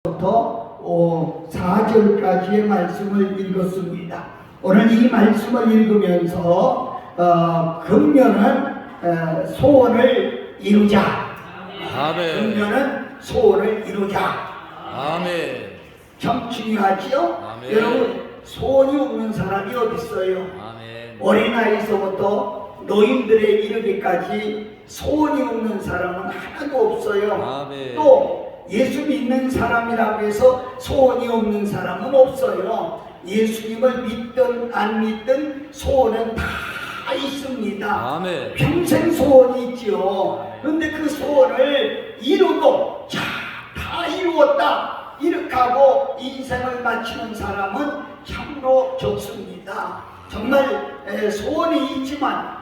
부터 4절까지의 말씀을 읽었습니다. 오늘 이 말씀을 읽으면서 금년은 소원을 이루자. 아멘. 금년은 소원을 이루자. 아멘. 참 중요하지요? 아멘. 여러분, 소원이 없는 사람이 어디 있어요? 아멘. 어린아이서부터 노인들에 이르기까지 소원이 없는 사람은 하나도 없어요. 아멘. 또 예수 믿는 사람이라고 해서 소원이 없는 사람은 없어요. 예수님을 믿든 안 믿든 소원은 다 있습니다. 아멘. 평생 소원이 있죠. 그런데 그 소원을 이루고 다 이루었다 이렇게 하고 인생을 마치는 사람은 참으로 적습니다. 정말 소원이 있지만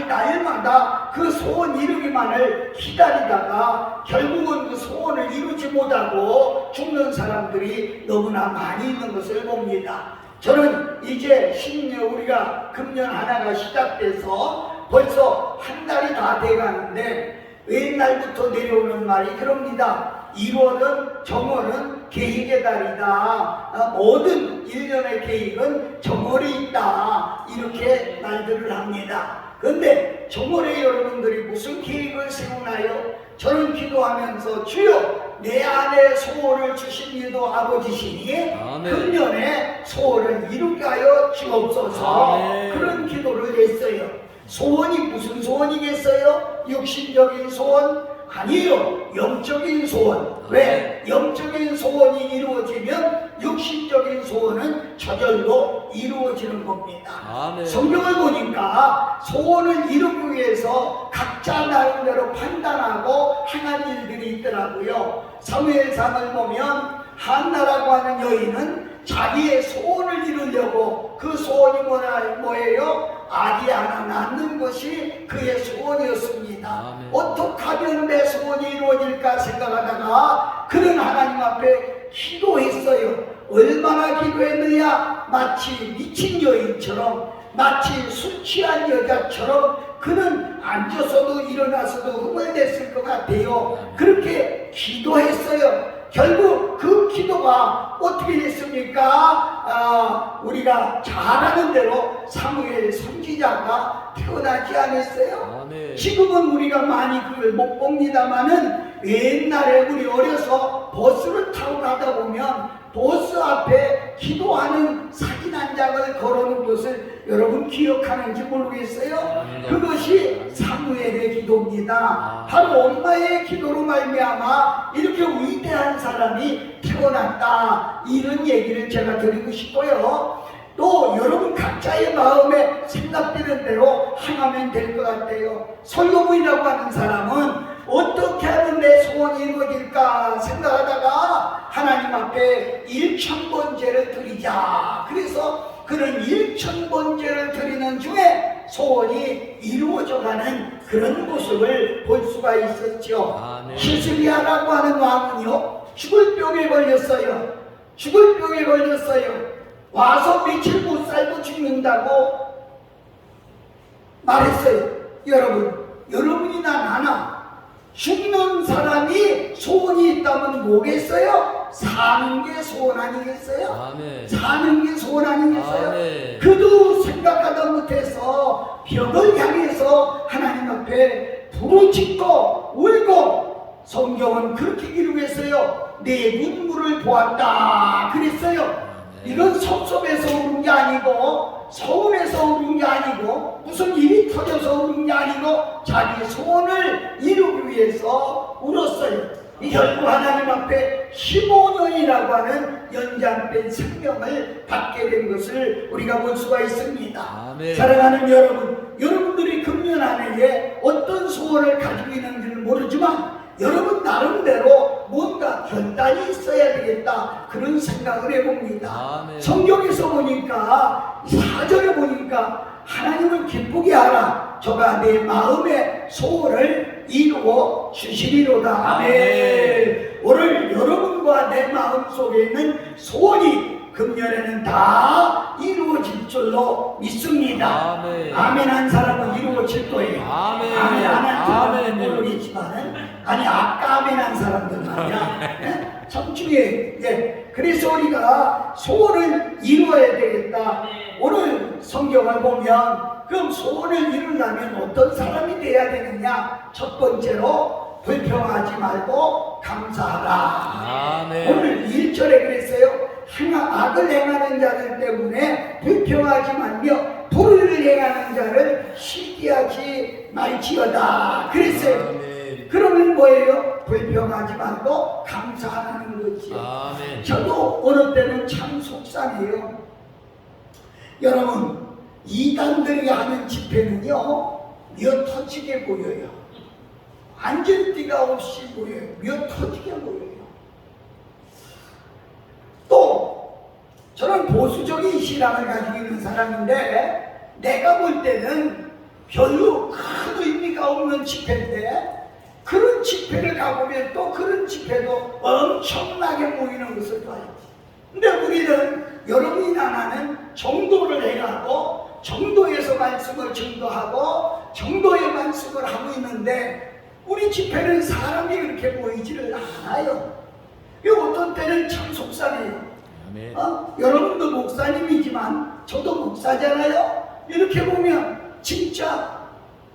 날마다 그 소원 이루기만을 기다리다가 결국은 그 소원을 이루지 못하고 죽는 사람들이 너무나 많이 있는 것을 봅니다. 저는 이제 우리가 금년 하나가 시작돼서 벌써 한 달이 다 돼가는데 옛날부터 내려오는 말이 그럽니다. 1월은 정월은 계획의 달이다. 모든 1년의 계획은 정월에 있다. 이렇게 말들을 합니다. 그런데 정월에 여러분들이 무슨 계획을 세우나요? 저는 기도하면서 주여 내 안에 소원을 주신 이도 아버지시니 금년에 소원을 이루게 하여 주옵소서. 그런 기도를 했어요. 소원이 무슨 소원이겠어요? 육신적인 소원? 아니요. 영적인 소원. 왜? 영적인 소원이 이루어지면 육신적인 소원은 저절로 이루어지는 겁니다. 아멘. 성경을 보니까 소원을 이루기 위해서 각자 나름대로 판단하고 행한 일들이 있더라고요. 사무엘상을 보면 한나라고 하는 여인은 자기의 소원을 이루려고 그 소원이 뭐예요? 아기 하나 낳는 것이 그의 소원이었습니다. 아멘. 어떻게 하면 내 소원이 이루어질까 생각하다가 그는 하나님 앞에 기도했어요. 얼마나 기도했느냐? 마치 미친 여인처럼, 마치 술 취한 여자처럼 그는 앉아서도 일어나서도 흥얼댔을 것 같아요. 그렇게 기도했어요. 결국 그 기도가 어떻게 됐습니까? 우리가 잘 아는 대로 사무엘 선지자가 태어나지 않았어요? 아멘. 지금은 우리가 많이 그걸 못 봅니다만은 옛날에 우리 어려서 버스를 타고 가다 보면 버스 앞에 기도하는 사진 한 장을 걸어놓은 것을 여러분 기억하는지 모르겠어요? 그것이 사무엘의 기도입니다. 바로 엄마의 기도로 말미암아 이렇게 위대한 사람이 태어났다. 이런 얘기를 제가 드리고 싶고요. 또 여러분 각자의 마음에 생각되는 대로 행하면 될 것 같아요. 솔로몬이라고 하는 사람은 어떻게 하면 내 소원이 이루어질까 생각하다가 하나님 앞에 1000번제를 드리자. 그래서 그는 1000번제를 드리는 중에 소원이 이루어져가는 그런 모습을 볼 수가 있었죠. 히스기야라고 하는 왕은요, 죽을 병에 걸렸어요. 죽을 병에 걸렸어요. 와서 며칠 못 살고 죽는다고 말했어요. 여러분이나 나나 죽는 사람이 소원이 있다면 뭐겠어요? 사는 게 소원 아니겠어요? 아멘. 사는 게 소원 아니겠어요? 아멘. 그도 생각하다 못해서 벽을 향해서 하나님 앞에 부르짖고 울고 성경은 그렇게 기록했어요. 내 눈물을 보았다 그랬어요. 이건 섭섭해서 우는 게 아니고 서운해서 우는 게 아니고 무슨 일이 터져서 우는 게 아니고 자기 소원을 이루기 위해서 울었어요. 결국 하나님 앞에 15년이라고 하는 연장된 생명을 받게 된 것을 우리가 볼 수가 있습니다. 아멘. 사랑하는 여러분들이 금년 안에 어떤 소원을 가지고 있는지는 모르지만 여러분 나름대로 뭔가 결단이 있어야 되겠다 그런 생각을 해봅니다. 아멘. 성경에서 보니까 4절에 보니까 하나님을 기쁘게 하라 저가 내 마음의 소원을 이루어 주시리로다. 아멘. 오늘 여러분과 내 마음속에 있는 소원이 금년에는 다 이루어질 줄로 믿습니다. 아멘. 아멘 한 사람은 이루어질 거예요. 아멘. 아멘 안 한 사람은 아멘. 모르겠지만 아니 아까 아멘 한 사람들 말이야. 참 중요해요. 예. 그래서 우리가 소원을 이루어야 되겠다. 오늘 성경을 보면 그럼 소원을 이루려면 어떤 사람이 돼야 되느냐? 첫 번째로 불평하지 말고 감사하라. 아멘. 오늘 1절에 그랬어요. 악을 행하는 자들 때문에 불평하지 말며 불의를 행하는 자를 시기하지 말지어다. 그랬어요. 아멘. 그러면 뭐예요? 불평하지 말고 감사하는 거지. 아멘. 저도 어느 때는 참 속상해요. 여러분, 이단들이 하는 집회는요, 미어 터지게 보여요. 완전 띠가 없이 보여요. 미어 터지게 보여요. 또 저는 보수적인 신앙을 가지고 있는 사람인데 내가 볼 때는 별로 큰 의미가 없는 집회인데 그런 집회를 가보면 또 그런 집회도 엄청나게 모이는 것을 봐야지. 근데 우리는 여러분이나 나는 정도를 행하고 정도에서 말씀을 전도하고 정도의 말씀을 하고 있는데 우리 집회는 사람이 그렇게 모이지를 않아요. 어떤 때는 참 속상해요. 아멘. 여러분도 목사님이지만 저도 목사잖아요. 이렇게 보면 진짜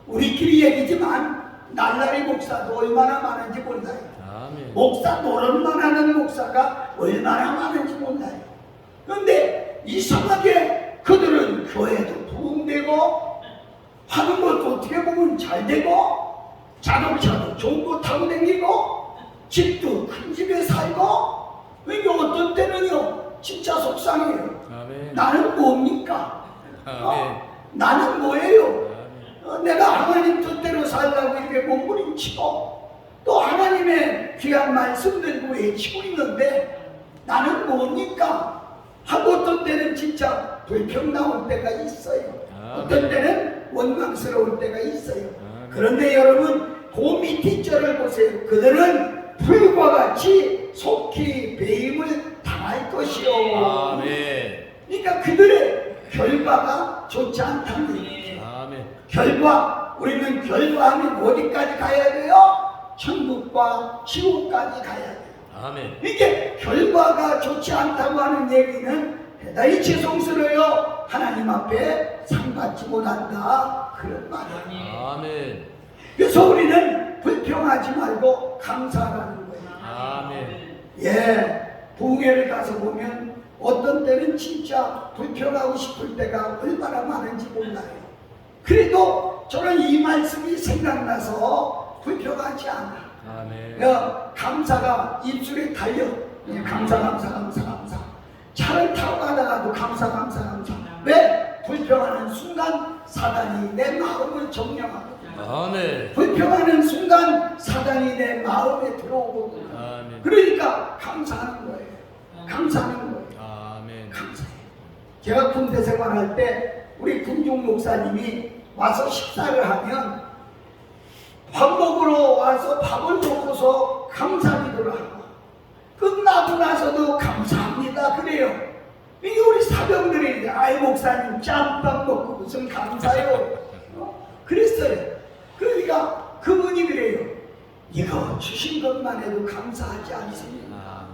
우리끼리 얘기지만 날라리 목사도 얼마나 많은지 몰라요. 아멘. 목사 노릇만 하는 목사가 얼마나 많은지 몰라요. 그런데 이상하게 그들은 교회도 부흥되고 하는 것도 어떻게 보면 잘 되고 자동차도 좋은 거 타고 다니고 집도 큰 집에 살고 이게 어떤 때는요 진짜 속상해요. 아멘. 나는 뭡니까? 아멘. 나는 뭐예요? 아멘. 내가 하나님 뜻대로 살라고 이렇게 몸부림치고 또 하나님의 귀한 말씀 들고 외치고 있는데 나는 뭡니까? 하고 어떤 때는 진짜 불평 나올 때가 있어요. 어떤 때는 원망스러울 때가 있어요. 그런데 여러분 그 밑에 절을 보세요. 그들은 불과 같이 속히 배임을 당할 것이요. 아멘. 그러니까 그들의 결과가 좋지 않다는 얘기죠. 아멘. 결과, 우리는 결과하면 어디까지 가야 돼요? 천국과 지옥까지 가야 돼요. 아멘. 이게 결과가 좋지 않다고 하는 얘기는 대단히 죄송스러워요. 하나님 앞에 상받지 못한다. 그런 말이에요. 아멘. 그래서 우리는 불평하지 말고 감사하라는 거예요. 아멘. 예, 부흥회를 가서 보면 어떤 때는 진짜 불평하고 싶을 때가 얼마나 많은지 몰라요. 그래도 저는 이 말씀이 생각나서 불평하지 않아. 아멘. 감사가 입술에 달려. 감사. 차를 타고 가다가도 감사. 왜? 불평하는 순간 사단이 내 마음을 점령하거든. 아멘. 불평하는 순간 사단이 내 마음에 들어오거든. 아멘. 그러니까 감사하는 거예요. 감사하는 거예요. 아멘. 감사해요. 제가 군대 생활할 때 우리 군중 목사님이 와서 식사를 하면 밥 먹으러 와서 밥을 먹고서 감사기도를 하고 끝나고 나서도 감사합니다 그래요. 이게 우리 사병들이 아이 목사님 짬밥 먹고 무슨 감사요. 그랬어요. 그러니까 그분이 그래요. 이거 주신 것만 해도 감사하지 않습니다. 아멘.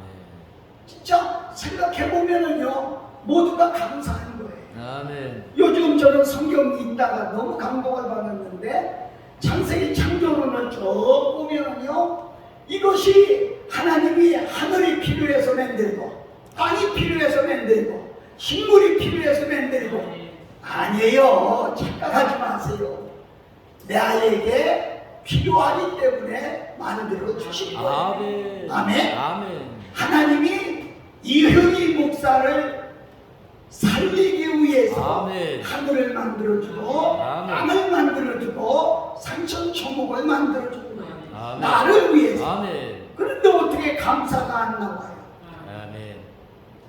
진짜 생각해보면은요 모두가 감사한 거예요. 아멘. 요즘 저는 성경 읽다가 너무 감동을 받았는데 창세기 창조론을 쭉 보면은요 이것이 하나님이 하늘이 필요해서 만들고 땅이 필요해서 만들고 식물이 필요해서 만들고 아니에요. 착각하지 마세요. 내 아이에게 필요하기 때문에 만들어 주신 거예요. 아멘. 아멘. 아멘. 하나님이 이현희 목사를 살리기 위해서 아멘. 하늘을 만들어주고 아멘. 땅을 만들어주고 산천초목을 만들어주고 아멘. 나를 위해서. 아멘. 그런데 어떻게 감사가 안 나와요? 아멘.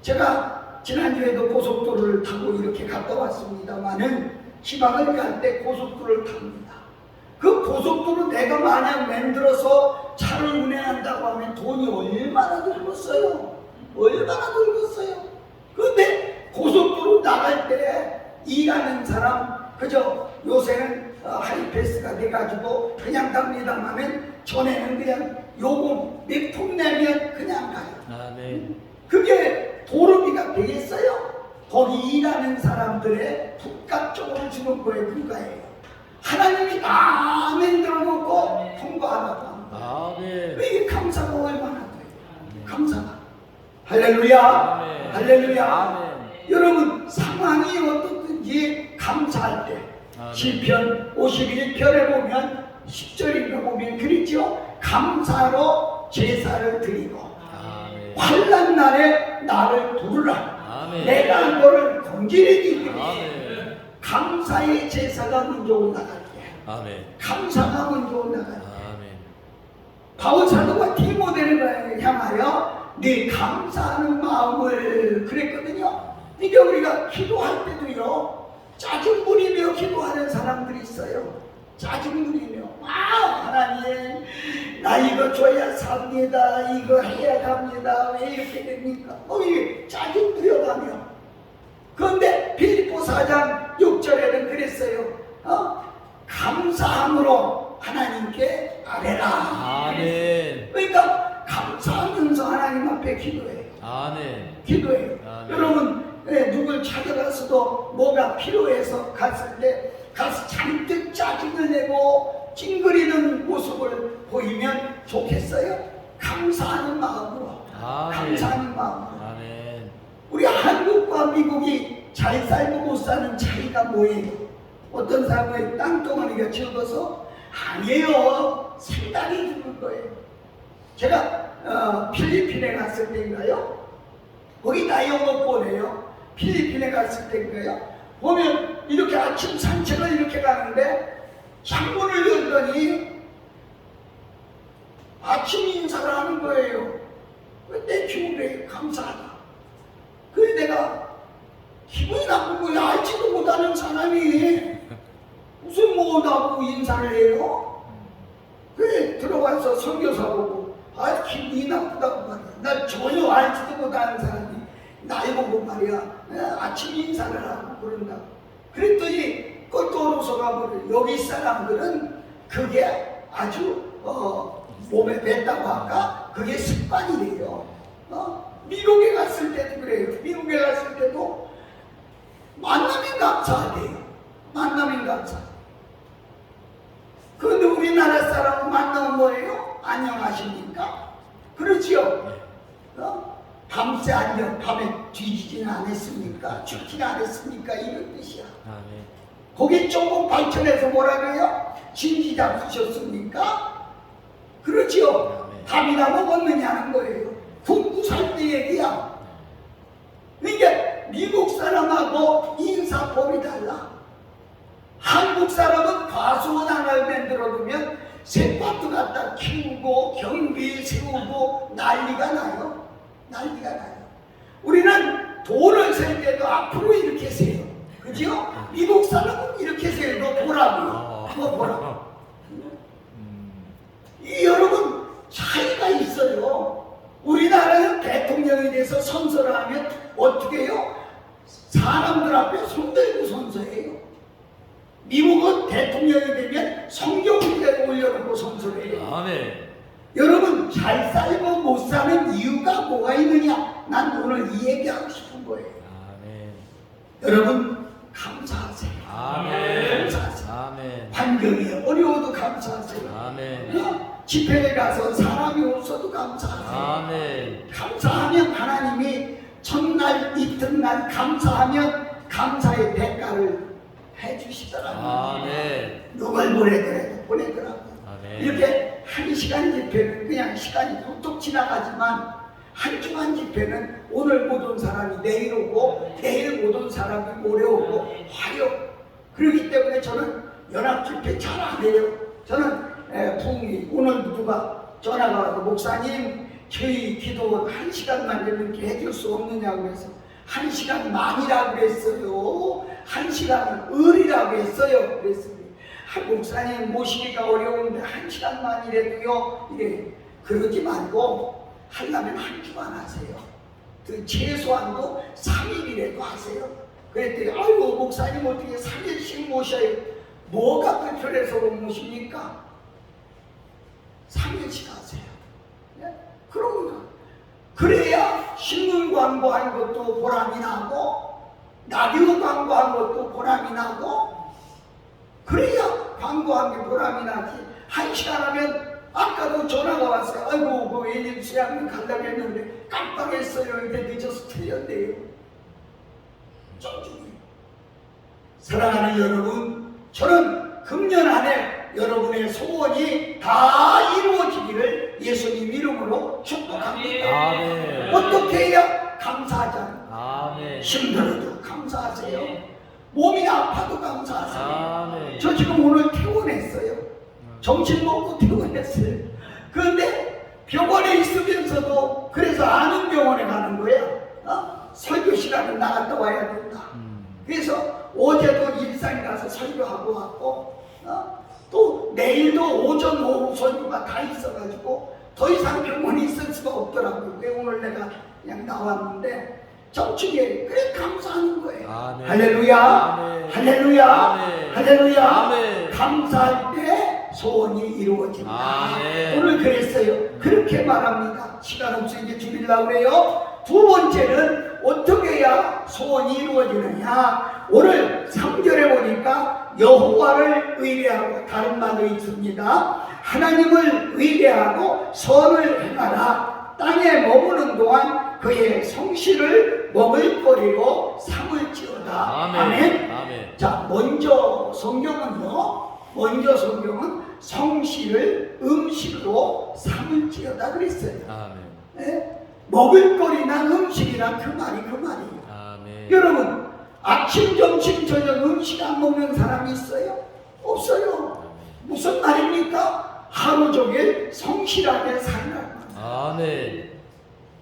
제가 지난주에도 고속도로를 타고 이렇게 갔다 왔습니다만은 지방을 갈 때 고속도로를 탑니다. 그 고속도로 내가 만약 만들어서 차를 운행한다고 하면 돈이 얼마나 들겠어요? 얼마나 들겠어요? 그런데 고속도로 나갈 때 일하는 사람 그저 요새는 하이패스가 돼가지고 그냥 갑니다만은 전에는 그냥 요금 몇 푼 내면 그냥 가요. 하는 사람들의 북각적으로 주는 거에 불과해요. 하나님이 다 만들어놓고 통과하라고 합니다. 아멘. 이게 감사가 얼마나 돼요? 감사가. 할렐루야. 아멘. 할렐루야. 아멘. 여러분 상황이 어떻든지 감사할 때 아멘. 시편 51편에 보면 10절인가 보면 그랬죠. 감사로 제사를 드리고 아멘. 환난 날에 나를 부르라. 아멘. 내가 너를 건지리니 아멘. 감사의 제사가 먼저 올라갈 때 아멘. 감사가 먼저 올라갈 때 아멘. 바울 사도가 디모데를 향하여 네 감사하는 마음을 그랬거든요. 이게 우리가 기도할 때도요 짜증 부리며 기도하는 사람들이 있어요. 짜증 부리며 하나님 나 이거 줘야 삽니다. 이거 해야 갑니다. 왜 이렇게 됩니까? 이게 짜증 부려가며. 그런데 빌립보 4장 6절에는 그랬어요. 감사함으로 하나님께 아뢰라. 아멘. 그러니까 감사하면서 하나님 앞에 기도해요. 아멘. 기도해요. 아멘. 여러분 누굴 찾아가서도 뭐가 필요해서 갔을 때 가서 잔뜩 짜증을 내고 찡그리는 모습을 보이면 좋겠어요? 감사하는 마음으로. 아멘. 감사하는 마음으로. 아멘. 우리 한국과 미국이 잘 살고 못 사는 차이가 뭐예요? 어떤 사람은 땅덩어리가 적어서 아니에요. 상당히 죽을 거예요. 제가 필리핀에 갔을 때인가요? 거기 다 영어 보내요. 필리핀에 갔을 때인가요? 보면 이렇게 아침 산책을 이렇게 가는데 창문을 열더니 아침 인사를 하는 거예요. 내 기분에 감사하다. 그래 내가 기분이 나쁜 거야. 알지도 못하는 사람이 무슨 뭐 나보고 인사를 해요? 그래 들어가서 선교사 보고 기분이 나쁘다고 말이야. 나 전혀 알지도 못하는 사람이 날 보고 말이야 아침 인사를 하고 그런다. 그랬더니 꼴떠로서 가버려. 여기 사람들은 그게 아주 몸에 뱉다고 할까? 그게 습관이래요. 미국에 갔을 때도 그래요. 미국에 갔을 때도 만나면 감사하대요. 만나면 감사. 그런데 우리나라 사람은 만나면 뭐예요? 안녕하십니까? 그렇지요? 밤새 안녕, 밤에 뒤지지는 않았습니까? 죽지는 않았습니까? 이런 뜻이야. 아멘. 거기 조금 발전해서 뭐라 그래요? 진지 잡수셨습니까? 그렇지요? 아멘. 밥이나 먹었느냐는 거예요. 굶고 살 때 얘기야. 그러니까 미국 사람하고 인사법이 달라. 한국 사람은 과수원 하나를 만들어두면 새밭도 갖다 키우고 경비 세우고 난리가 나요. 난리가 나요. 우리는 돌을 셀 때도 앞으로 이렇게 세요. 그죠? 미국 사람은 이렇게 세요. 너 보라고요. 너 보라고. 이 여러분 차이가 있어요. 우리나라는 대통령에 대해서 선서를 하면 어떻게 해요? 사람들 앞에 손들고 선서해요. 미국은 대통령이 되면 성경을 올려놓고 선서를 해요. 아멘. 여러분 잘 살고 못 사는 이유가 뭐가 있느냐? 난 오늘 이 얘기하고 싶은 거예요. 아멘. 여러분 감사하세요. 아멘. 감사하세요. 아멘. 환경이 어려워도 감사하세요. 아멘. 집회에 가서 사람이 없어도 감사하세요. 아멘. 감사하면 하나님이 첫날 이튿날 감사하면 감사의 대가를 해주시더라고요. 아멘. 누굴 보내더라고요. 아멘. 이렇게 한 시간 집회는 그냥 시간이 뚝뚝 지나가지만 한 주간 집회는 오늘 못 온 사람이 내일 오고 내일 못 온 사람이 모레 오고 화요. 그렇기 때문에 저는 연합 집회 잘 안 해요. 저는 부흥이 오늘 누가 전화가 와서 목사님 저희 기도 한 시간만 이렇게 해줄 수 없느냐고 해서 한 시간만이라고 그랬어요. 한 시간은 을이라고 했어요. 그랬습니다. 목사님 모시기가 어려운데 한 시간만이라도요. 이래 그러지 말고 하려면 한 주만 하세요. 그 최소한도 3일이라도 하세요. 그랬더니 아이고 목사님 어떻게 3일씩 모셔요? 뭐가 불편해서 못 모십니까? 3일씩 하세요. 네? 그러구나. 그래야 신문 광고하는 것도 보람이 나고 라디오 광고한 것도 보람이 나고, 그래야 광고한 게 보람이 나지. 1시간 하면, 아까도 전화가 왔어요. 아이고, 그 애님 수양을 간다고 했는데 깜빡했어요. 이제 늦어서 틀렸대요. 정중히. 사랑하는 여러분, 저는 금년 안에 여러분의 소원이 다 이루어지기를 예수님 이름으로 축복합니다. 아멘. 어떻게 해야? 감사하잖아요. 아멘. 힘들어도 감사하세요. 몸이 아파도 감사하세요. 아멘. 저 지금 오늘 퇴원했어요. 점심 먹고 퇴원했어요. 그런데 병원에 있으면서도 그래서 아는 병원에 가는 거야. 설교 시간에 나갔다 와야 된다. 그래서 어제도 일산에 가서 설교하고 왔고, 또 내일도 오전 오후 설교가 다 있어가지고 더 이상 병원에 있을 수가 없더라고요. 왜 오늘 내가 그냥 나왔는데 정축에 그래 감사하는 거예요. 아멘. 할렐루야. 아멘. 할렐루야. 아멘. 할렐루야. 아멘. 감사할 때 소원이 이루어진다. 아멘. 오늘 그랬어요. 그렇게 말합니다. 시간 없으니까 줄이려고 그래요. 두 번째는 어떻게 해야 소원이 이루어지느냐. 오늘 3절에 보니까 여호와를 의뢰하고, 다른 말도 있습니다. 하나님을 의뢰하고 선을 행하라. 땅에 머무는 동안 그의 성실을 먹을거리로 삼을지어다. 아멘. 아멘. 아멘. 자, 먼저 성경은 성실을 음식으로 삼을지어다 그랬어요. 아멘. 네? 먹을거리나 음식이나 그 말이에요. 아멘. 여러분, 아침, 점심, 저녁 음식 안 먹는 사람이 있어요? 없어요. 무슨 말입니까? 하루 종일 성실하게 살라는 거예요. 아멘.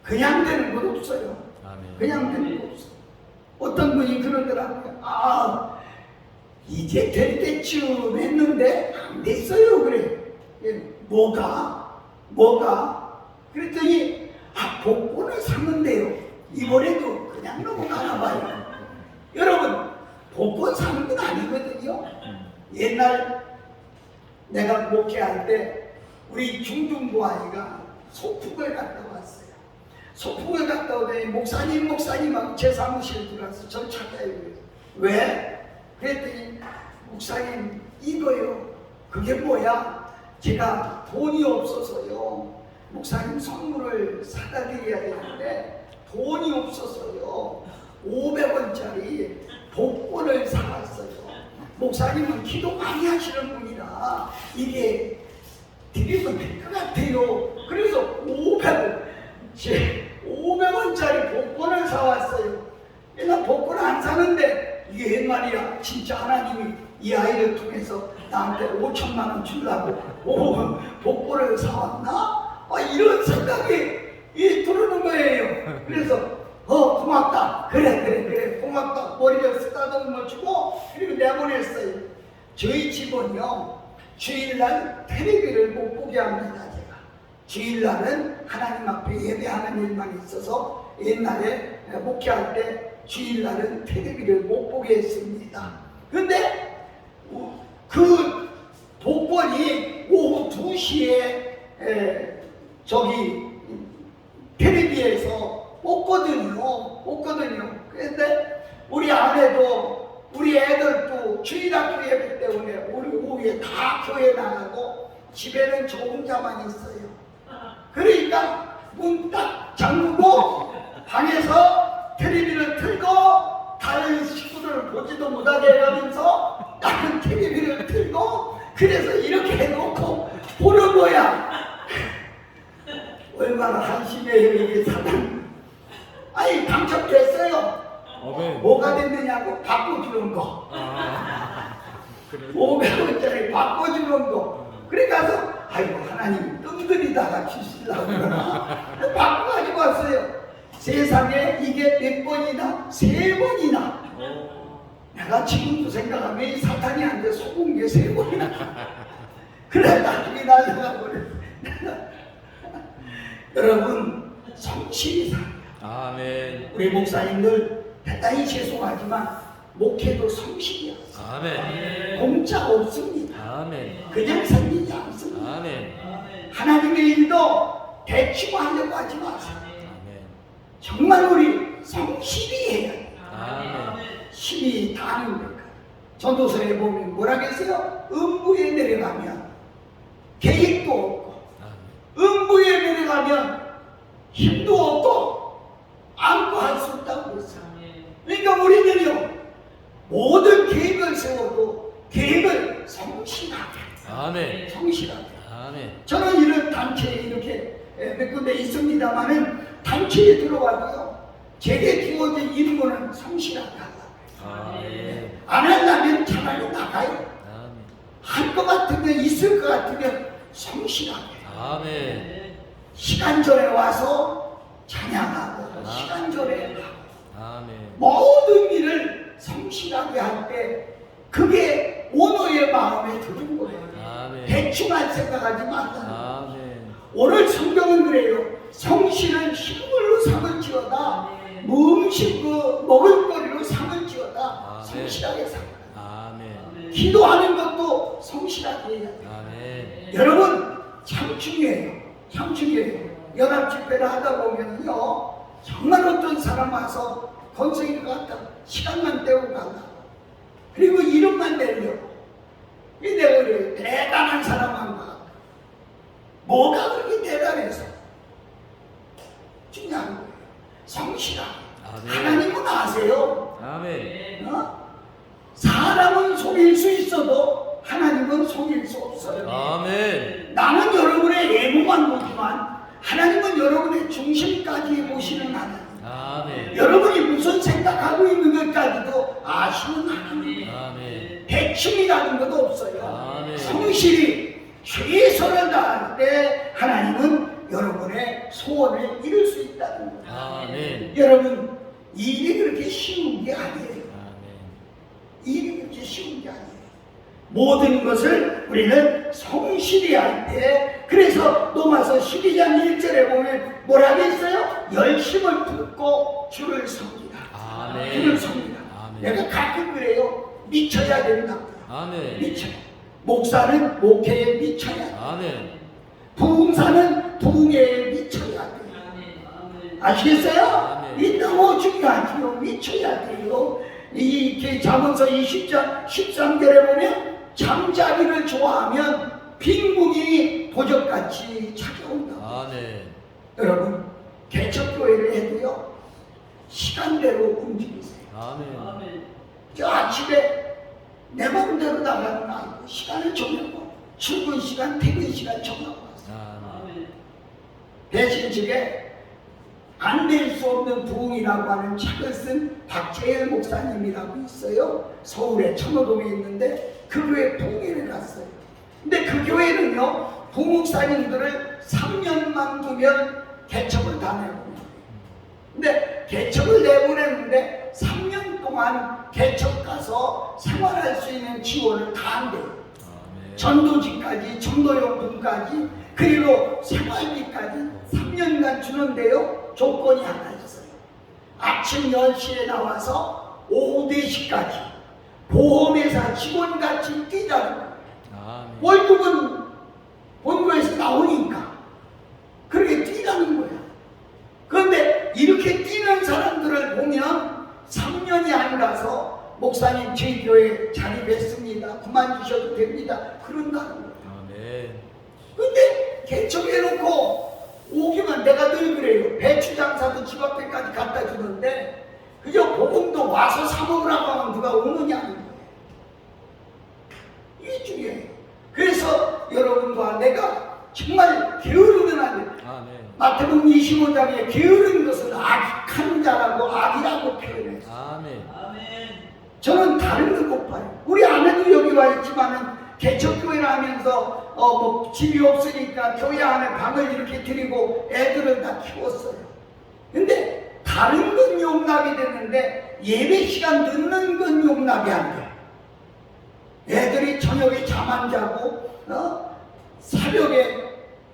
그냥 되는 건 없어요. 아멘. 그냥 되는 거 없어요. 어떤 분이 그러더라고요. 이제 될 때쯤 했는데 안 됐어요. 그래. 뭐가? 그랬더니 복권을 샀는데요. 이번에도 그냥 넘어가나 봐요. 여러분, 복권 사는 건 아니거든요. 옛날 내가 목회할 때 우리 중등부 아이가 소풍을 갔다 왔어요. 소풍을 갔다 오더니 목사님하고 제 사무실 들어가서 전 찾아요. 왜? 그랬더니 목사님 이거요. 그게 뭐야? 제가 돈이 없어서요. 목사님 선물을 사다 드려야 되는데 돈이 없어서요. 500원짜리 복권을 사왔어요. 목사님은 기도 많이 하시는 분이라 이게 드리면 될 것 같아요. 그래서 500원짜리 복권을 사왔어요. 나 복권 안 사는데 이게 옛말이야. 진짜 하나님이 이 아이를 통해서 나한테 5천만 원 주려고 복권을 사왔나? 이런 생각이 들어오는 거예요. 그래서 고맙다. 그래 고맙다. 머리를 쓰다듬어 주고 그리고 내보냈어요. 저희 집은요 주일날 텔레비를 못 보게 합니다. 제가 주일날은 하나님 앞에 예배하는 일만 있어서 옛날에 목회할 때 주일날은 텔레비를 못 보게 했습니다. 근데 그 복권이 오후 2시에 저기 텔레비에서 뽑거든요. 그런데 우리 아내도 우리 애들도 주일학교 예배 때문에 우리 오후에 다 교회 나가고 집에는 저 혼자만 있어요. 그러니까 문 딱 잠그고 방에서 텔레비를 틀고 다른 식구들을 보지도 못하게 해가면서 나는 텔레비를 틀고 그래서 이렇게 해놓고 보는 거야. 얼마나 한심해요 이게 사단. 아니 당첨됐어요. 뭐가 됐느냐고 바꿔주는 거. 500원짜리 바꿔주는 거. 그래 가서 아이고 하나님 뜸들이다가 주시려고 그러나 바꿔가지고 왔어요. 세상에 이게 몇 번이나? 3번이나. 내가 지금도 생각하면 이 사탄이 앉아 속은 게 3번이나. 그래 나중에 날려가 버렸어. 여러분 성실히 삽니다. 아멘. 우리 목사님들 대단히 죄송하지만 목회도 성실이야. 아멘. 공짜 없습니다. 아멘. 그냥 생기지 않습니다. 아멘. 하나님의 일도 대충 하려고 하지 마세요. 아멘. 정말 우리 성실히 해야 돼요. 아멘. 힘이 다하는 데까지. 전도서에 보면 뭐라 그랬어요? 음부에 내려가면 계획도 없고, 음부에 내려가면 힘도 없고 아무도 할 수 없다고 그랬어요. 그러니까 우리는요, 모든 계획을 세워도 계획을 성실하게, 아멘. 성실하게. 아멘. 저는 이런 단체에 이렇게 몇 군데 있습니다만은, 단체에 들어가도요, 제게 주어진 임무는 성실하게 하려고. 아멘. 안 하려면 차라리 나가요. 아멘. 할 것 같으면, 있을 것 같으면 성실하게. 아멘. 시간 전에 와서 찬양하고, 아. 시간 전에 하고, 아멘. 모든 일을 성실하게 할 때 그게 오너의 마음에 드는 거예요. 아멘. 대충만 생각하지 말라. 아멘. 오늘 성경은 그래요. 성실은 식물로 삼을지어다, 음식 먹을거리로 삼을지어다. 성실하게 삼아. 아멘. 기도하는 것도 성실하게 해야 돼요. 아멘. 여러분, 참 중요해요. 참 중요해요. 연합 집회를 하다 보면요, 정말 어떤 사람 와서 건성일 것 같다, 시간만 때우고 간다, 그리고 이름만 내려고. 이 내가 그래요. 대단한 사람만 봐. 뭐가 그렇게 대단해서? 중요한 거예요. 성실하게. 아멘. 하나님은 아세요. 아멘. 사람은 속일 수 있어도 하나님은 속일 수 없어요. 아멘. 나는 여러분의 외모만 보지만 하나님은 여러분의 중심까지 보시는 하나님. 아멘. 여러분이 무슨 생각하고 있는 것까지도 아시는 하나님. 아멘. 대충이라는 것도 없어요. 아멘. 성실히 최선을 다할 때 하나님은 여러분의 소원을 이룰 수 있다는 거예요. 아멘. 여러분, 이 일이 그렇게 쉬운 게 아니에요. 아멘. 이 일이 그렇게 쉬운 게 아니에요. 모든 것을 우리는 성실히 할 때, 그래서 로마서 12장 1절에 보면 뭐라고 했어요? 열심을 붓고 주를 섬기라. 아멘. 주를 섬기라. 아멘. 내가 가끔 그래요. 미쳐야 된다. 아멘. 미쳐. 목사는 목회에 미쳐야 돼. 아멘. 부흥사는 부흥에 미쳐야 돼. 아시겠어요? 아멘. 이 너무 중요하지요. 미쳐야 돼요. 이 잠언서 20장 13절에 보면 잠자리를 좋아하면 빈궁이 도적같이 찾아온다. 아멘. 여러분, 개척교회를 해도요, 시간대로 움직이세요. 아멘. 저 아침에 내 마음대로 나가는 아니고 시간을 정하고, 출근 시간, 퇴근 시간 정하고 왔어요. 아멘. 대신 집에 안 될 수 없는 부흥이라고 하는 책을 쓴 박재일 목사님이라고 있어요. 서울에 청호동에 있는데 그 교회 부흥회를 갔어요. 근데 그 교회는요, 부목사님들을 3년만 두면 개척을 다 내보내요. 근데 개척을 내보냈는데 3년 동안 개척 가서 생활할 수 있는 지원을 다 안 돼요. 아멘. 전도지까지, 전도용품까지, 그리고 생활비까지 3년간 주는데요, 조건이 하나 있어요. 아침 10시에 나와서 오후 4시까지 보험회사 직원같이 뛰자는 거예요. 아멘. 월급은 본부에서 나오니까 그렇게 뛰라는 거야. 그런데 이렇게 뛰는 사람들을 보면 3년이 안 가서 목사님 저희 교회 자립했습니다, 그만두셔도 됩니다, 그런다는 거예요. 아멘. 근데 개척해놓고 오기만, 내가 늘 그래요. 배추 장사도 집 앞에까지 갖다 주는데 그저 복음도 와서 사 먹으라고 하면 누가 오느냐는 거예요. 이게 중요해요. 그래서 여러분과 내가 정말 게으르면 안 돼요. 아멘. 마태복음 25장에 게으른 것은 악한 자라고, 악이라고 표현해요. 아멘. 저는 다른 걸 못 봐요. 우리 아내도 여기 와 있지만은 개척교회를 하면서 뭐 집이 없으니까 교회 안에 방을 이렇게 드리고 애들을 다 키웠어요. 근데 다른 건 용납이 되는데 예배 시간 늦는 건 용납이 안 돼. 애들이 저녁에 잠 안 자고 새벽에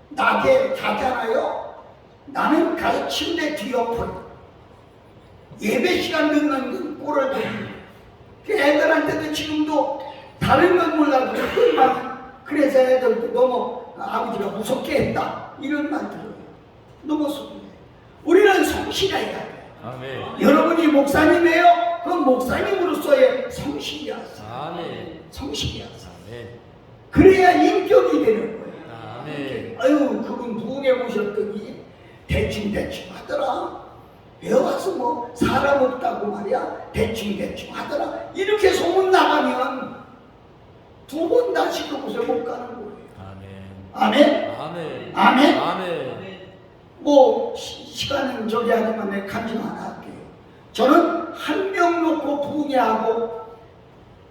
낮에 자잖아요. 나는 가서 침대 뒤엎어요. 예배 시간 늦는 건 꼴을 보는. 애들한테도 지금도 다른 건 몰라도 그만, 그래서 애들도 너무 아버지가 무섭게 했다 이런 말 들어요. 너무 속이네. 우리는 성실해야 돼요. 아멘. 여러분이 목사님이에요? 그럼 목사님으로서의 성실이 하세요. 아멘. 성실이 하세요. 아멘. 그래야 인격이 되는 거예요. 아멘. 아유, 그분 부흥해 보셨더니 대충 하더라. 배워와서 뭐 사람 없다고 말이야. 대충 하더라. 이렇게 소문 나가면 두 번 다시 그곳에 못 가는 거예요. 아멘. 아멘. 아멘. 아멘. 뭐 시간은 저기 하지만 내가 간증 하나 할게요. 저는 한 명 놓고 부흥회하고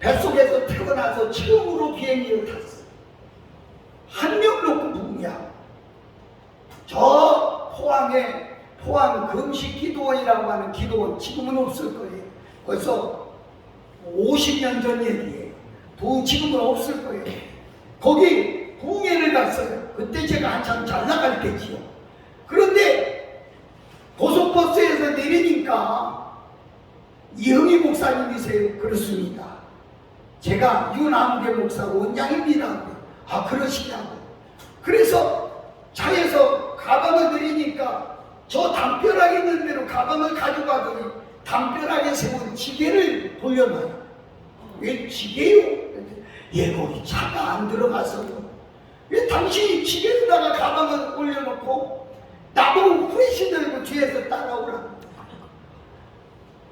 뱃속에서 태어나서 처음으로 비행기를 탔어요. 한 명 놓고 부흥회하고 저 포항 금식 기도원이라고 하는 기도원 지금은 없을 거예요. 벌써 50년 전 얘기예요. 지금은 없을 거예요. 거기 부흥회를 갔어요. 그때 제가 한참 잘 나갈 때지요. 그런데 고속버스에서 내리니까 이흥희 목사님이세요. 그렇습니다. 제가 윤아무개 목사 원장입니다. 아, 그러시냐고. 그래서 차에서 가방을 들이니까 저 담벼락에 있는 대로 가방을 가져가더니 담벼락에 세운 지게를 돌려놔요. 왜 지게요? 예, 거기 차가 안 들어가서요. 왜 당신이 지게에다가 가방을 올려놓고 나보고 후레쉬 들고 뒤에서 따라오라.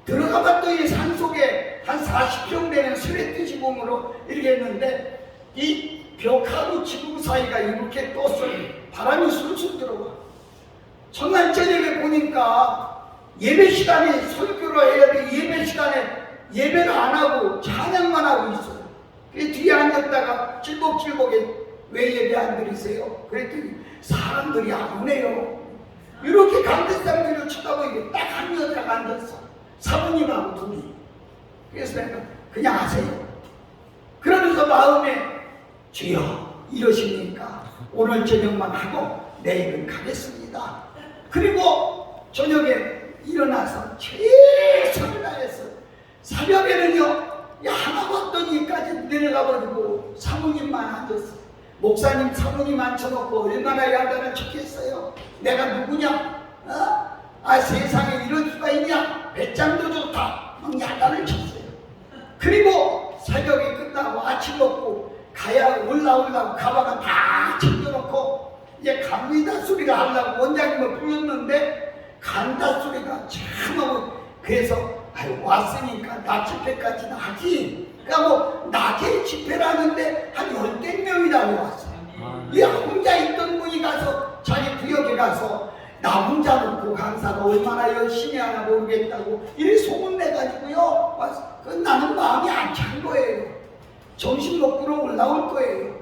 들어가 봤더니 산속에 한 40평 되는 스레트 지붕으로 이렇게 했는데 이 벽하고 지붕 사이가 이렇게 떴어요. 바람이 술술 들어와. 첫날 저녁에 보니까 예배 시간에 설교를 해야 돼. 예배 시간에 예배를 안 하고 찬양만 하고 있어요. 뒤에 앉았다가 찔복찔복에 왜 예배 안 드리세요? 그랬더니 사람들이 안 오네요. 이렇게 강대상들을 쳐다보니까 딱 한 여자가 앉았어. 사모님하고 둘이. 그래서 내가 그냥 하세요. 그러면서 마음에 주여 이러시니까 오늘 저녁만 하고 내일은 가겠습니다. 그리고 저녁에 일어나서 최선을 다했어. 새벽에는요 하나 봤더니까지 내려가버리고 사모님만 앉았어. 목사님 사모님 앉혀놓고 얼마나 야단을 쳤겠어요. 내가 누구냐? 아, 세상에 이런 수가 있냐? 배짱도 좋다. 막 야단을 쳤어요. 그리고 새벽이 끝나고 아침 먹고 가야 올라오려고 가방을 다 챙겨놓고 이제 갑니다 소리가 하려고 원장님을 불렀는데 간다 소리가 참하고 그래서 아유 왔으니까 낮 집회까지는 하지. 그러니까 뭐 낮에 집회를 하는데 한 10명이나 왔어요. 이 혼자 있던 분이 가서 자기 구역에 가서 나 혼자 놓고 강사가 얼마나 열심히 하나 모르겠다고 이렇게 소문내가지고요 와서 나는 마음이 안 찬 거예요. 점심 먹고는 올라올 거예요.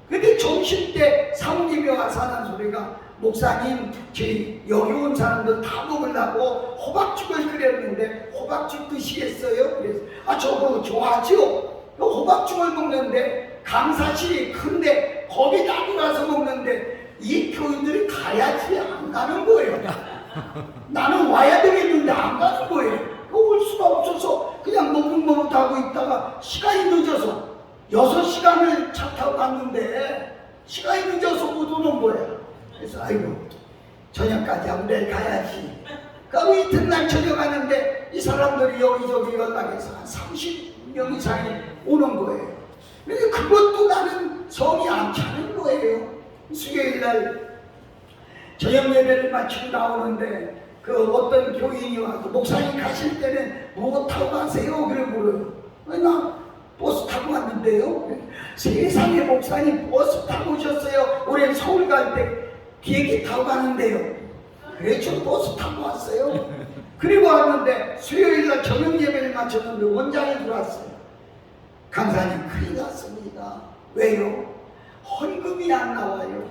근데 점심 때 사모님이 와서 하는 소리가 목사님 저희 여기 온 사람들 다 먹으려고 호박죽을 끓였는데 호박죽 드시겠어요? 그래서 아 저거 좋아하죠? 호박죽을 먹는데 강사실이 큰데 거기 나도 가서 먹는데 이 교인들이 가야지 안 가는 거예요. 나는 와야 되겠는데 안 가는 거예요. 올 수가 없어서 그냥 머뭇머뭇하고 있다가 시간이 늦어서 6시간을 차 타고 갔는데 시간이 늦어서 못 오는 거예요. 그래서 아이고 저녁까지 하고 내일 가야지. 그리고 이튿날 저녁 가는데 이 사람들이 여기저기 연락해서 한 30명 이상이 오는 거예요. 근데 그것도 나는 성이 안 차는 거예요. 수요일날 저녁 예배를 마치고 나오는데 그 어떤 교인이 와서 목사님 가실 때는 뭐 타고 가세요? 그래 물어요. 나 버스 타고 왔는데요. 세상에 목사님 버스 타고 오셨어요? 올해 서울 갈 때 비행기 타고 가는데요. 그래 저 버스 타고 왔어요. 그리고 왔는데 수요일날 저녁 예배를 마쳤는데 원장이 들어왔어요. 강사님 큰일 났습니다. 왜요? 헌금이 안 나와요.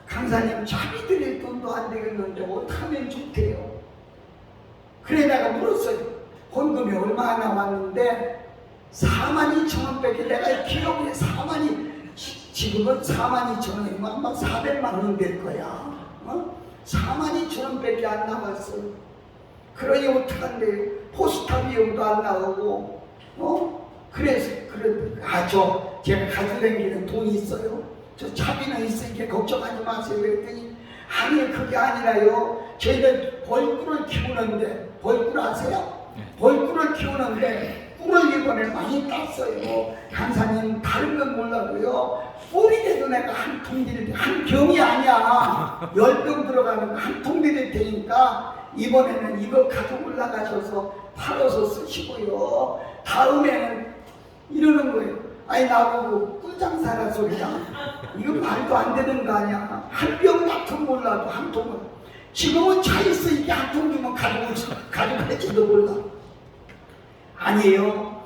강사님 자기 드릴 돈도 안 되겠는데 어떡하면 좋대요. 그래 내가 물었어요. 헌금이 얼마나 나왔는데 42,000원밖에 내가 기록에 4만이 지금은 42,000원이면 아마 400만 원 될 거야. 42,000원밖에 안 나왔어요. 그러니 어떡한데요. 포스타 비용도 안 나오고 그래서 저 제가 가지고 다니는 돈이 있어요. 저 차비는 있으니까 걱정하지 마세요. 그랬더니 아니 그게 아니라요. 저희는 벌꿀을 키우는데, 벌꿀 아세요? 네. 벌꿀을 키우는데 꿀을 이번에 많이 땄어요. 강사님 다른 건 몰라도요, 꿀이라도 내가 한 통 드릴 테, 한 병이 아니야, 10병 들어가는 거 한 통 드릴 테니까 이번에는 이거 가지고 올라가셔서 팔아서 쓰시고요, 다음에는 이러는 거예요. 아니 나보고 꿀장사라 소리야. 이거 말도 안 되는 거 아니야. 한 병 같은 몰라도 한 통은. 지금은 차 있으니까 한 통 주면 가져갈지도 몰라. 아니에요.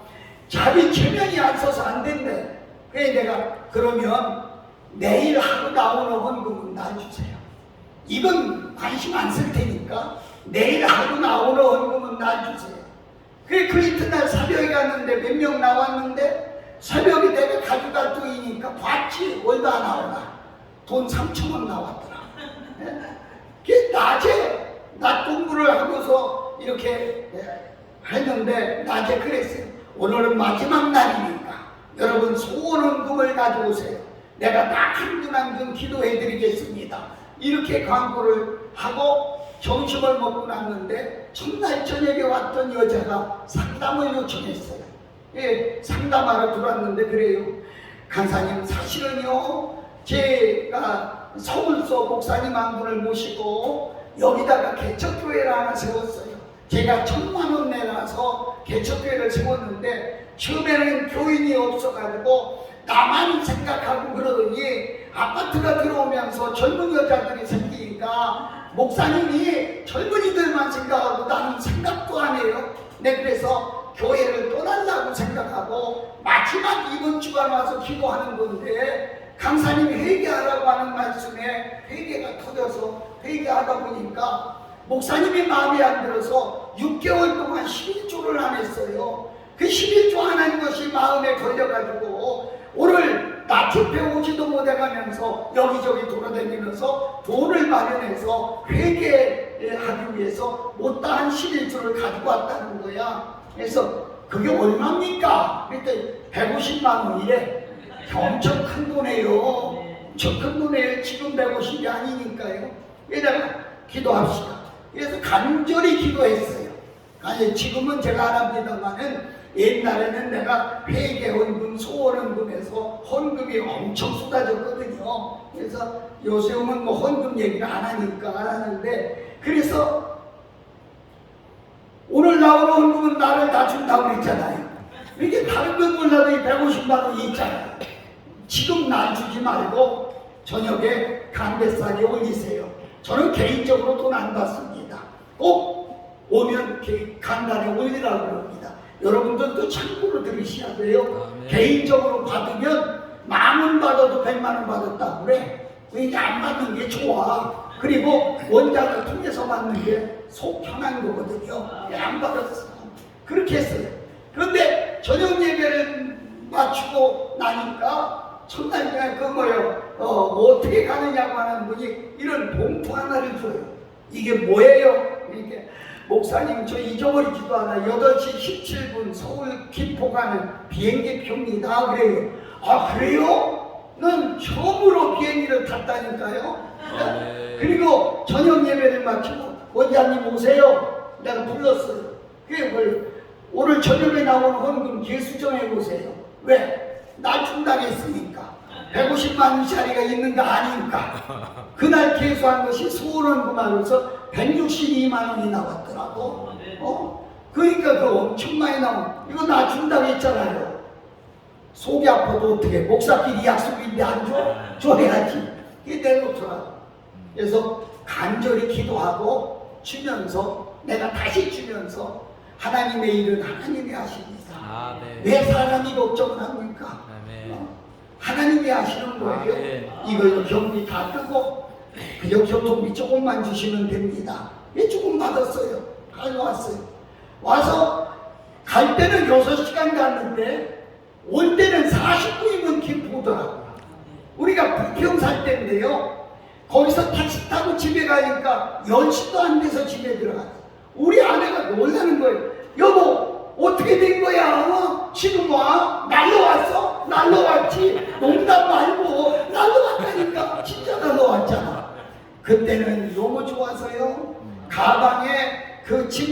자기 체면이 안 서서 안 된대. 그래 내가 그러면 내일 하루 나오는 헌금은 놔주세요. 이건 관심 안 쓸 테니까 내일 하루 나오는 헌금은 놔주세요. 그래 그 이튿날 새벽에 갔는데 몇 명 나왔는데, 새벽에 내가 가져갈 돈이니까 봤지. 얼마 나오나. 돈 3,000원 나왔더라. 그 낮에 낮 공부를 하고서 이렇게 했는데 낮에 그랬어요. 오늘은 마지막 날이니까 여러분 소원헌금을 가져오세요. 내가 딱 한줌 기도해 드리겠습니다. 이렇게 광고를 하고 점심을 먹고 났는데 첫날 저녁에 왔던 여자가 상담을 요청했어요. 예, 상담하러 들어왔는데 그래요. 강사님 사실은요, 제가 서울서 목사님 한 분을 모시고 여기다가 개척교회를 하나 세웠어요. 제가 1,000,000원 내놔서 개척교회를 세웠는데 처음에는 교인이 없어가지고 나만 생각하고 그러더니 아파트가 들어오면서 젊은 여자들이 생기니까 목사님이 젊은이들만 생각하고 나는 생각도 안 해요. 네, 그래서 교회를 떠나려고 생각하고 마지막 이번 주간 와서 기도하는 건데, 강사님이 회개하라고 하는 말씀에 회개가 터져서 회개하다 보니까 목사님이 마음에 안 들어서 6개월 동안 11조를 안 했어요. 그 11조 안 한 것이 마음에 걸려가지고 오늘 나집회 오지도 못해가면서 여기저기 돌아다니면서 돈을 마련해서 회개하기 위해서 못다한 11조를 가지고 왔다는 거야. 그래서 그게 얼마입니까? 그랬더니 150만 원이래. 엄청 큰 돈이에요. 엄청 큰 돈이에요. 지금 150이 아니니까요. 이래가 기도합시다. 그래서 간절히 기도했어요. 아니 지금은 제가 안 합니다만은 옛날에는 내가 회계 헌금, 소원 헌금에서 헌금이 엄청 쏟아졌거든요. 그래서 요즘은 뭐 헌금 얘기를 안 하니까 안 하는데, 그래서 오늘 나오는 헌금은 나를 다 준다고 그랬잖아요. 이게 다른 건 몰라도 이 150만 원이 있잖아요. 지금 날 주지 말고 저녁에 간뱃살에 올리세요. 저는 개인적으로 돈 안 받습니다. 꼭 오면 간단에 올리라고 합니다. 여러분들도 참고로 들으셔야 돼요. 아멘. 개인적으로 받으면 10,000원 받아도 100만 원 받았다고 그래. 이게 안 받는 게 좋아. 그리고 원장을 통해서 받는 게 속 편한 거거든요. 안 받았어. 그렇게 했어요. 그런데 저녁 예배를 마치고 나니까 첫날 그냥 그 어떻게 가느냐고 하는 분이 이런 봉투 하나를 줘요. 이게 뭐예요? 이렇게 목사님 저 잊어버리지도 않아. 8시 17분 서울 김포 가는 비행기 표입니다. 그래요. 아 그래요? 난 처음으로 비행기를 탔다니까요. 네. 그리고 저녁 예배를 마치고 원장님 오세요. 내가 불렀어요. 그게 뭐예요? 오늘 저녁에 나오는 헌금 예수정해 보세요. 왜? 나 충당했으니까. 150만 원짜리가 있는 거 아니니까. 그날 계수한 것이 소원헌금하면서 162만 원이 나왔더라고. 그러니까 그 엄청 많이 나온. 이거 나 준다고 했잖아요. 속이 아파도 어떻게? 목사끼리 약속인데 안 줘? 줘야지. 이게 내놓더라고. 그래서 간절히 기도하고 주면서, 내가 다시 주면서 하나님의 일은 하나님이 하십니다. 네. 왜 사람이 걱정을 합니까? 아멘. 하나님이 하시는 거예요. 네. 이걸로 경비 다 끄고 그저 교통비 조금만 주시면 됩니다. 예, 조금 받았어요. 가져왔어요. 와서 갈 때는 6시간 갔는데 올 때는 40분이면 김포더라고요. 우리가 부평 살 때인데요. 거기서 택시 타고 집에 가니까 10시도 안 돼서 집에 들어갔어요. 우리 아내가 놀라는 거예요. 여보 어떻게 된 거야? 지금 와? 날로 왔어? 날로 왔지. 농담 말고 날로 왔다니까. 진짜 날로 왔잖아. 그때는 너무 좋아서요. 가방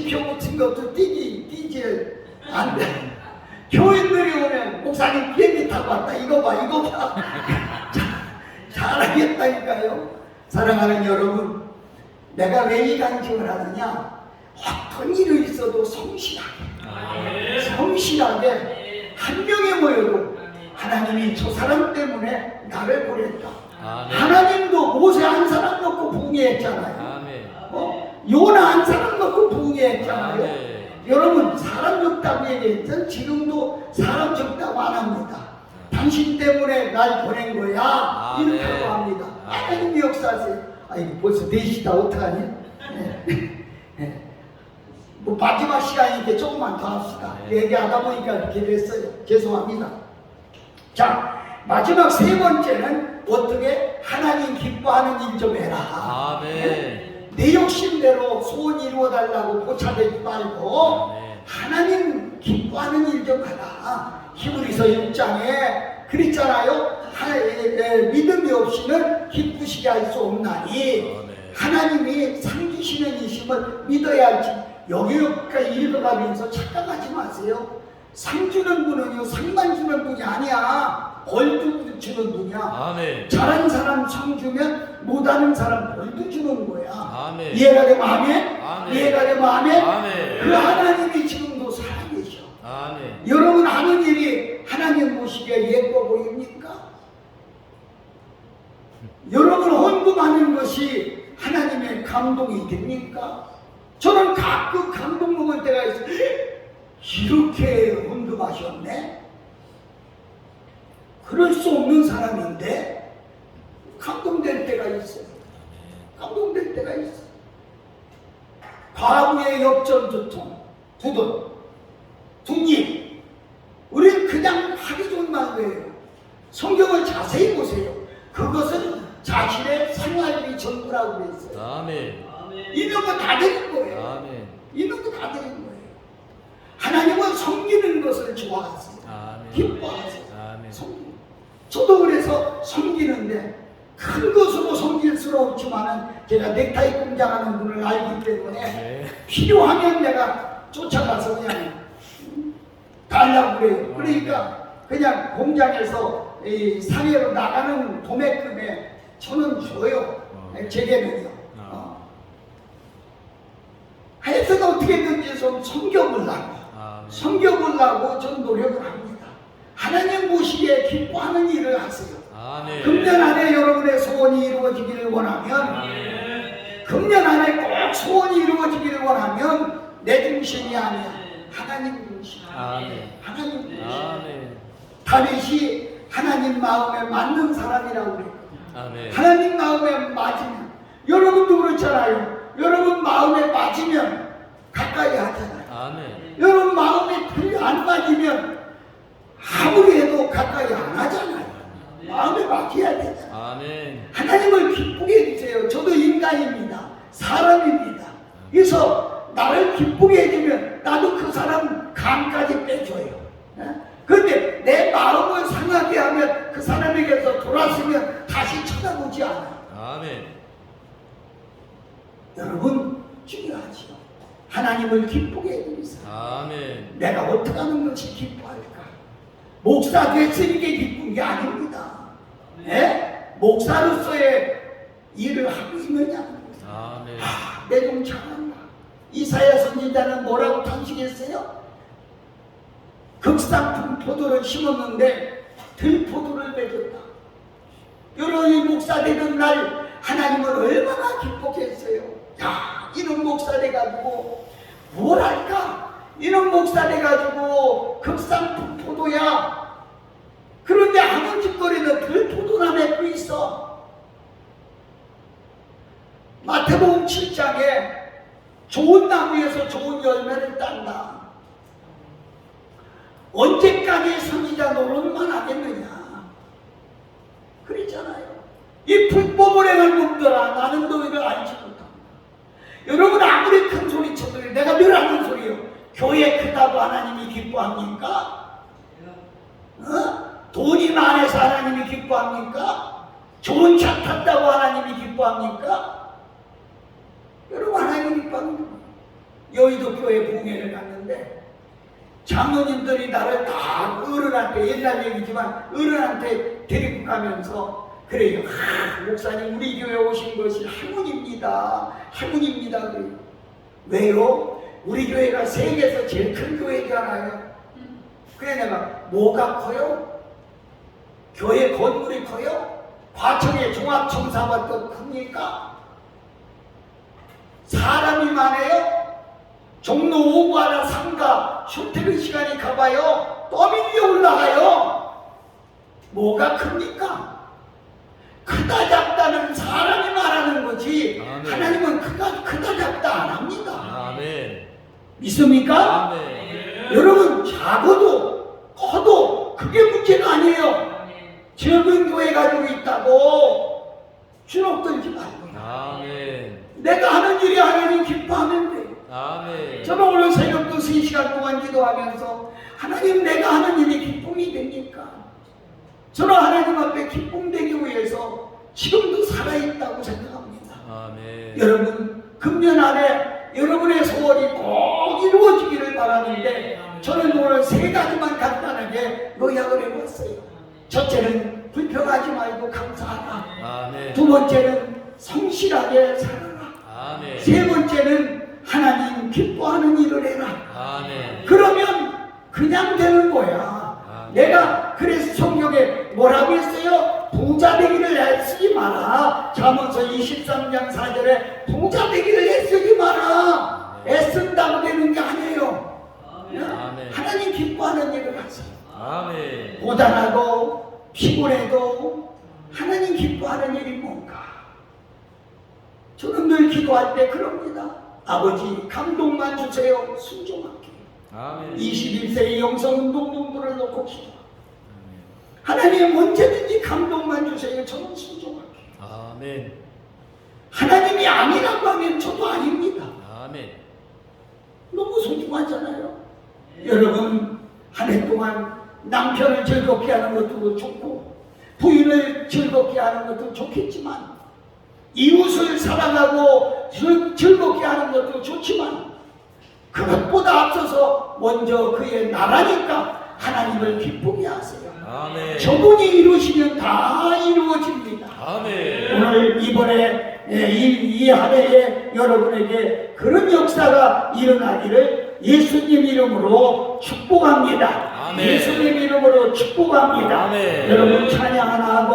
지표 붙인 것도 뛰지 안 돼. 교인들이 오면 목사님 비행기 타고 왔다. 이거 봐. 잘하겠다니까요. 사랑하는 여러분, 내가 왜 이 간증을 하느냐? 어떤 일이 있어도 성실하게 한 명에 모여도 하나님이 저 사람 때문에 나를 보냈다. 하나님도 모세 한 사람 놓고 부흥했잖아요. 요나 한 사람 놓고 부흥했잖아요. 여러분, 사람 적다고 얘기했죠? 지금도 사람 적다고 안 합니다. 당신 때문에 날 보낸 거야. 이렇게 합니다. 하나님이 역사하세요. 이거 벌써 4시다. 어떡하니? 뭐 마지막 시간이니까 조금만 더 합시다. 얘기하다 보니까 이렇게 됐어요. 죄송합니다. 자, 마지막 3번째는 어떻게 하나님 기뻐하는 일 좀 해라. 내 욕심대로 소원 이루어달라고 고차되지 말고 하나님 기뻐하는 일 좀 하라. 히브리서 6장에 그랬잖아요. 믿음이 없이는 기쁘시게 할 수 없나니 하나님이 상 주시는 이심을 믿어야 할지. 여기까지 읽어가면서 착각하지 마세요. 상 주는 분은요, 상만 주는 분이 아니야. 벌도 주는 분이야. 잘하는 사람 상 주면 못하는 사람 벌도 주는 거야. 이해가 되면 아멘? 이해가 되면 아멘? 그 하나님이 지금도 살아계셔. 여러분 하는 일이 하나님 보시기에 예뻐 보입니까? 여러분 헌금하는 것이 하나님의 감동이 됩니까? 저는 가끔 감동 먹을 때가 있어요. 이렇게 헌금하셨네? 그럴 수 없는 사람인데 감동될 때가 있어요. 감동될 때가 있어요. 과부의 엽전 두 돈, 둥잎. 우리는 그냥 하기 좋은 말이에요. 성경을 자세히 보세요. 그것은 자신의 생활비 전부라고 그랬어요. 이런 거 다 되는 거예요. 이런 거 다 되는 거예요. 하나님은 섬기는 것을 좋아하세요. 기뻐하세요. 섬기는. 저도 그래서 섬기는데 큰 것으로 섬길 수는 없지만은 제가 넥타이 공장하는 분을 알기 때문에 필요하면 내가 쫓아가서 그냥 달라고 그래요. 그러니까 그냥 공장에서 이 사회로 나가는 도매금에 저는 줘요. 제게는요. 하여튼 어떻게든지 좀 섬겨보려고 전 노력을 합니다. 하나님 보시기에 기뻐하는 일을 하세요. 금년 안에 여러분의 소원이 이루어지기를 원하면 금년 안에 꼭 소원이 이루어지기를 원하면 내 중심이 아니야. 하나님 중심. 하나님 중심. 다윗이 하나님 마음에 맞는 사람이라고 그랬거든요. 하나님 마음에 맞으면 여러분도 그렇잖아요. 여러분 마음에 맞으면 가까이 하잖아요. 여러분 마음에 안 맞으면 아무리 해도 가까이 안 하잖아요. 마음에 맞춰야 되잖아요. 하나님을 기쁘게 해주세요. 저도 인간입니다. 사람입니다. 그래서 나를 기쁘게 해주면 나도 그 사람 감까지 빼줘요. 그런데 내 마음을 상하게 하면 그 사람에게서 돌아서면 다시 쳐다보지 않아요. 여러분 중요하죠. 하나님을 기쁘게 해드리세요. 내가 어떻게 하는 것이 기뻐할까? 목사 됐으니까 기쁜 게 아닙니다. 목사로서의 일을 하고 있느냐? 내 좀 참았나? 이사야 선지자는 뭐라고 탄식했어요? 극상품 포도를 심었는데 들포도를 맺었다. 여러분이 목사 되던 날 하나님을 얼마나 기뻐했어요. 야, 이런 목사 돼가지고 뭘 할까? 이런 목사 돼가지고 극상품 포도야. 그런데 아무 짓거리는 들포도나 맺고 있어. 마태복음 7장에 좋은 나무에서 좋은 열매를 딴다. 언제까지 선지자 노릇만 하겠느냐? 그랬잖아요. 이 불법을 행할 놈들아, 나는 너희를 알지 못한다. 여러분 아무리 큰 소리 쳐도 내가 늘 하는 소리요. 교회 크다고 하나님이 기뻐합니까? 돈이 많아서 하나님이 기뻐합니까? 좋은 차 탔다고 하나님이 기뻐합니까? 여러분 하나님이 기뻐합니다. 여의도 교회 봉회를 갔는데 장로님들이 나를 다 어른한테, 옛날 얘기지만 어른한테 데리고 가면서 그래요. 목사님 우리 교회 오신 것이 행운입니다. 행운입니다. 그래요. 왜요? 우리 교회가 세계에서 제일 큰 교회잖아요. 그래 내가 뭐가 커요? 교회 건물이 커요? 과천의 종합청사가 더 큽니까? 사람이 많아요? 종로 5구 하나 상가 출퇴근 시간이 가봐요. 또 밀려 올라가요. 뭐가 큽니까? 크다 작다는 사람이 말하는 거지. 아멘. 하나님은 크다 작다 안 합니다. 아멘. 믿습니까? 아멘. 여러분 작아도 커도 그게 문제가 아니에요. 적은 교회 가지고 있다고 주눅 들지 말고 아멘. 내가 하는 일이 하나님 기뻐하면 돼. 아멘. 저는 오늘 새벽도 3시간 동안 기도하면서 하나님 내가 하는 일이 기쁨이 됩니까? 저는 하나님 앞에 기쁨되기 위해서 지금도 살아있다고 생각합니다. 아멘. 여러분 금년 안에 여러분의 소원이 꼭 이루어지기를 바라는데 저는 오늘 3가지만 간단하게 요약을 해봤어요. 첫째는 불평하지 말고 감사하라. 아멘. 두 번째는 성실하게 살아라. 아멘. 세 번째는 하나님 기뻐하는 일을 해라. 아멘. 그러면 그냥 되는 거야. 아멘. 내가 그래서 성경에 뭐라고 했어요? 부자 되기를 애쓰지 마라. 잠언서 23장 4절에 부자 되기를 애쓰지 마라. 애쓴다고 되는 게 아니에요. 아멘. 하나님 기뻐하는 일을 하세요. 아멘. 고단하고 피곤해도 하나님 기뻐하는 일이 뭔가? 저는 늘 기도할 때 그럽니다. 아버지 감동만 주세요. 순종할게. 아멘. 21세의 영성운동본부를 놓고 기도합니다. 하나님 언제든지 감동만 주세요. 저는 순종할게요. 아멘. 하나님이 아니라고 하면 저도 아닙니다. 아멘. 너무 소중하잖아요. 여러분 한 해 동안 남편을 즐겁게 하는 것도 좋고 부인을 즐겁게 하는 것도 좋겠지만 이웃을 사랑하고 즐겁게 하는 것도 좋지만 그것보다 앞서서 먼저 그의 나라니까 하나님을 기쁘게 하세요. 아멘. 저분이 이루시면 다 이루어집니다. 아멘. 오늘 이번에 이 한 해에 여러분에게 그런 역사가 일어나기를 예수님 이름으로 축복합니다. 아멘. 예수님 이름으로 축복합니다. 아멘. 여러분 찬양 하나 하고